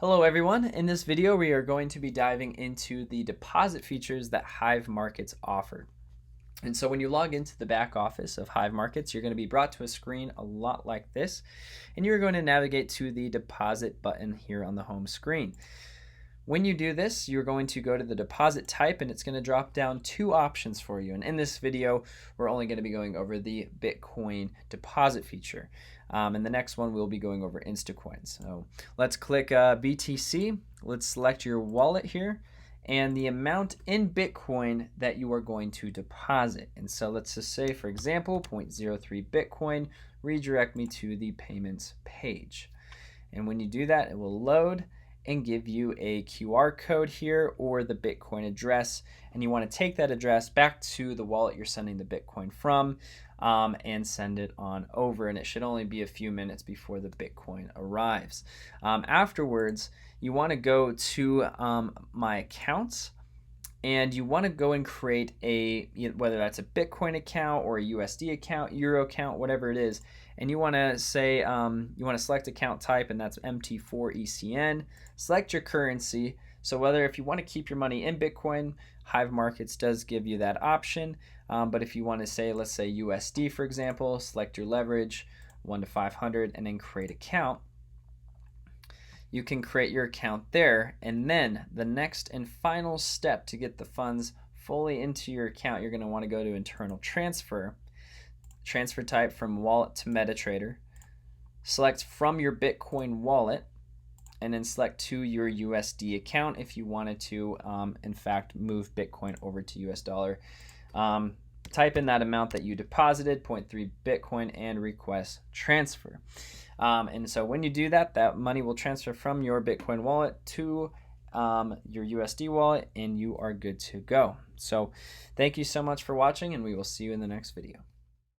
Hello everyone. In this video we are going to be diving into the deposit features that Hive Markets offer. And so when you log into the back office of Hive Markets, you're going to be brought to a screen a lot like this, and you're going to navigate to the deposit button here on the home screen. When you do this, you're going to go to the deposit type and it's going to drop down two options for you. And in this video, we're only going to be going over the Bitcoin deposit feature. And the next one, we'll be going over Instacoin. So let's click BTC. Let's select your wallet here and the amount in Bitcoin that you are going to deposit. And so let's just say, for example, 0.03 Bitcoin, redirect me to the payments page. And when you do that, it will load and give you a QR code here or the Bitcoin address, and you want to take that address back to the wallet you're sending the Bitcoin from and send it on over, and it should only be a few minutes before the Bitcoin arrives. Afterwards, you want to go to my accounts, and you want to go and create whether that's a Bitcoin account or a USD account, Euro account, whatever it is. And you want to say, you want to select account type, and that's MT4ECN. Select your currency. So whether if you want to keep your money in Bitcoin, Hive Markets does give you that option. But if you want to say, let's say USD, for example, select your leverage, 1 to 500, and then create account. You can create your account there, and then the next and final step to get the funds fully into your account, you're going to want to go to internal transfer type from wallet to MetaTrader, select from your Bitcoin wallet, and then select to your USD account if you wanted to in fact move Bitcoin over to US dollar. Type in that amount that you deposited, 0.3 Bitcoin, and request transfer. And so when you do that, that money will transfer from your Bitcoin wallet to your USD wallet, and you are good to go. So thank you so much for watching, and we will see you in the next video.